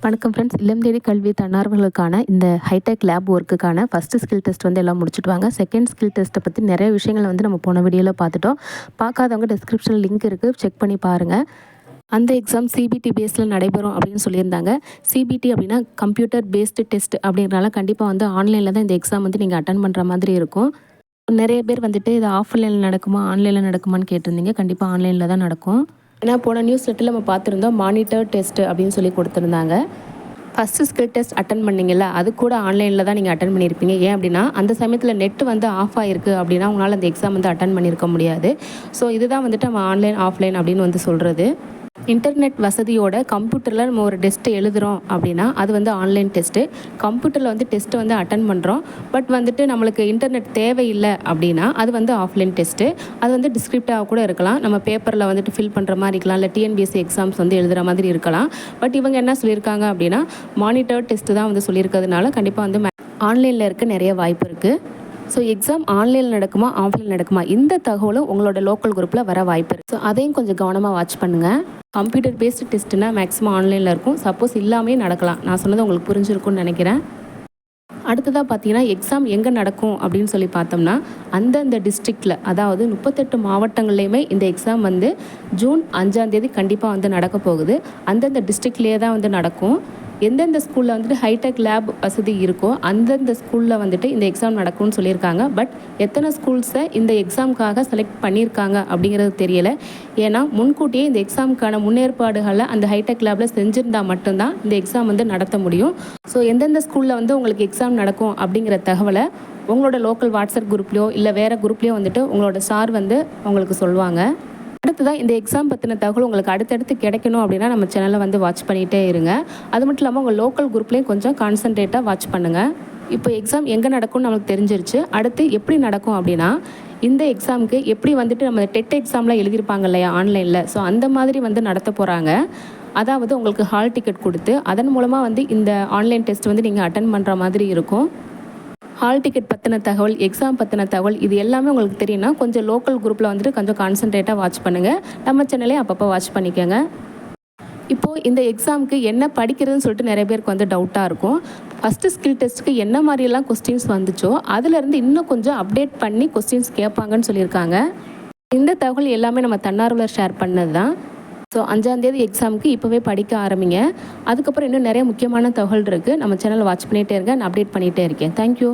வணக்கம் ஃப்ரெண்ட்ஸ். இல்லம் தேடி கல்வி தன்னார்வர்களுக்கான இந்த ஹைடெக் லேப் ஒர்க்குக்கான ஃபஸ்ட்டு ஸ்கில் டெஸ்ட் வந்து எல்லாம் முடிச்சுட்டு வாங்க. செகண்ட் ஸ்கில் டெஸ்ட்டை பற்றி நிறைய விஷயங்களை வந்து நம்ம போன வீடியோவில் பார்த்துட்டோம். பார்க்காதவங்க டிஸ்கிரிப்ஷனில் லிங்க் இருக்குது, செக் பண்ணி பாருங்கள். அந்த எக்ஸாம் சிபிடி பேஸில் நடைபெறும் அப்படின்னு சொல்லியிருந்தாங்க. சிபிடி அப்படின்னா கம்ப்யூட்டர் பேஸ்டு டெஸ்ட் அப்படிங்கிறனால கண்டிப்பாக வந்து ஆன்லைனில் தான் இந்த எக்ஸாம் வந்து நீங்கள் அட்டன் பண்ணுற மாதிரி இருக்கும். நிறைய பேர் வந்துட்டு இது ஆஃப்லைனில் நடக்குமா ஆன்லைனில் நடக்குமான்னு கேட்டிருந்தீங்க. கண்டிப்பாக ஆன்லைனில் தான் நடக்கும். ஏன்னா போன நியூஸ் லெட்டரில் நம்ம பார்த்துருந்தோம் மானிட்டர் டெஸ்ட் அப்படின்னு சொல்லி கொடுத்துருந்தாங்க. ஃபஸ்ட்டு ஸ்கில் டெஸ்ட் அட்டன் பண்ணிங்கல்ல, அது கூட ஆன்லைனில் தான் நீங்கள் அட்டன் பண்ணியிருப்பீங்க. ஏன் அப்படின்னா அந்த சமயத்தில் நெட்டு வந்து ஆஃப் ஆகிருக்கு அப்படின்னா உங்களால் அந்த எக்ஸாம் வந்து அட்டன் பண்ணியிருக்க முடியாது. ஸோ இதுதான் வந்துட்டு நம்ம ஆன்லைன் ஆஃப்லைன் அப்படின்னு வந்து சொல்கிறது. இன்டர்நெட் வசதியோட கம்ப்யூட்டரில் நம்ம ஒரு டெஸ்ட்டு எழுதுகிறோம் அப்படின்னா அது வந்து ஆன்லைன் டெஸ்ட்டு. கம்ப்யூட்டரில் வந்து டெஸ்ட்டு வந்து அட்டன் பண்ணுறோம், பட் வந்துட்டு நம்மளுக்கு இன்டர்நெட் தேவையில்லை அப்படின்னா அது வந்து ஆஃப்லைன் டெஸ்ட்டு. அது வந்து டிஸ்கிரிப்டாக கூட இருக்கலாம், நம்ம பேப்பரில் வந்துட்டு ஃபில் பண்ணுற மாதிரி இருக்கலாம், இல்லை டிஎன்பிஎஸ்சி எக்ஸாம்ஸ் வந்து எழுதுகிற மாதிரி இருக்கலாம். பட் இவங்க என்ன சொல்லியிருக்காங்க அப்படின்னா மானிட்டர் டெஸ்ட்டு தான் வந்து சொல்லியிருக்கிறதுனால கண்டிப்பாக வந்து ஆன்லைனில் இருக்க நிறைய வாய்ப்பு இருக்குது. ஸோ எக்ஸாம் ஆன்லைனில் நடக்குமா ஆஃப்லைன் நடக்குமா இந்த தகவலும் உங்களோட லோக்கல் குரூப்பில் வர வாய்ப்பு இருக்குது. ஸோ அதையும் கொஞ்சம் கவனமாக வாட்ச் பண்ணுங்கள். கம்ப்யூட்டர் பேஸ்டு டெஸ்ட்டுனா மேக்ஸிமம் ஆன்லைனில் இருக்கும், சப்போஸ் இல்லாமே நடக்கலாம். நான் சொன்னது உங்களுக்கு புரிஞ்சிருக்கும்னு நினைக்கிறேன். அடுத்ததாக பார்த்தீங்கன்னா எக்ஸாம் எங்கே நடக்கும் அப்படின்னு சொல்லி பார்த்தோம்னா அந்தந்த டிஸ்ட்ரிக்டில், அதாவது 38 மாவட்டங்கள்லேயுமே இந்த எக்ஸாம் வந்து ஜூன் 5 கண்டிப்பாக வந்து நடக்க போகுது. அந்தந்த டிஸ்ட்ரிக்ட்லேயே தான் வந்து நடக்கும். எந்தெந்த ஸ்கூலில் வந்துட்டு ஹைடெக் லேப் வசதி இருக்கோ அந்தந்த ஸ்கூலில் வந்துட்டு இந்த எக்ஸாம் நடக்கும்னு சொல்லியிருக்காங்க. பட் எத்தனை ஸ்கூல்ஸை இந்த எக்ஸாமுக்காக செலக்ட் பண்ணியிருக்காங்க அப்படிங்கிறது தெரியலை. ஏன்னா முன்கூட்டியே இந்த எக்ஸாமுக்கான முன்னேற்பாடுகளை அந்த ஹைடெக் லேபில் செஞ்சுருந்தால் மட்டும்தான் இந்த எக்ஸாம் வந்து நடத்த முடியும். ஸோ எந்தெந்த ஸ்கூலில் வந்து உங்களுக்கு எக்ஸாம் நடக்கும் அப்படிங்கிற தகவலை உங்களோட லோக்கல் வாட்ஸ்அப் குரூப்லேயோ இல்லை வேறு குரூப்லேயோ வந்துட்டு உங்களோட சார் வந்து உங்களுக்கு சொல்லுவாங்க. அடுத்ததான் இந்த எக்ஸாம் பற்றின தகவல் உங்களுக்கு அடுத்தடுத்து கிடைக்கணும் அப்படின்னா நம்ம சேனலை வந்து வாட்ச் பண்ணிகிட்டே இருங்க. அது மட்டும் இல்லாமல் உங்கள் லோக்கல் குரூப்லேயும் கொஞ்சம் கான்சன்ட்ரேட்டாக வாட்ச் பண்ணுங்கள். இப்போ எக்ஸாம் எங்கே நடக்கும்னு நமக்கு தெரிஞ்சிருச்சு. அடுத்து எப்படி நடக்கும் அப்படின்னா இந்த எக்ஸாமுக்கு எப்படி வந்துட்டு நம்ம டெட் எக்ஸாம்லாம் எழுதியிருப்பாங்க இல்லையா ஆன்லைனில், ஸோ அந்த மாதிரி வந்து நடத்த போகிறாங்க. அதாவது உங்களுக்கு ஹால் டிக்கெட் கொடுத்து அதன் மூலமாக வந்து இந்த ஆன்லைன் டெஸ்ட் வந்து நீங்கள் அட்டன் பண்ணுற மாதிரி இருக்கும். ஹால் டிக்கெட் பற்றின தகவல், எக்ஸாம் பற்றின தகவல் இது எல்லாமே உங்களுக்கு தெரியும்னா கொஞ்சம் லோக்கல் குரூப்பில் வந்துட்டு கொஞ்சம் கான்சன்ட்ரேட்டாக வாட்ச் பண்ணுங்கள். நம்ம சேனலே அப்பப்போ வாட்ச் பண்ணிக்கோங்க. இப்போது இந்த எக்ஸாமுக்கு என்ன படிக்கிறதுன்னு சொல்லிட்டு நிறைய பேருக்கு வந்து டவுட்டாக இருக்கும். ஃபஸ்ட்டு ஸ்கில் டெஸ்ட்டுக்கு என்ன மாதிரியெல்லாம் கொஸ்டின்ஸ் வந்துச்சோ அதிலேருந்து இன்னும் கொஞ்சம் அப்டேட் பண்ணி கொஸ்டின்ஸ் கேட்பாங்கன்னு சொல்லியிருக்காங்க. இந்த தகவல் எல்லாமே நம்ம தன்னார்வலர் ஷேர் பண்ணது தான். ஸோ 5 எக்ஸாமுக்கு இப்போவே படிக்க ஆரம்பிங்க. அதுக்கப்புறம் இன்னும் நிறைய முக்கியமான தகவல் இருக்குது. நம்ம சேனலை வாட்ச் பண்ணிகிட்டே இருங்க, நான் அப்டேட் பண்ணிகிட்டே இருக்கேன். தேங்க்யூ.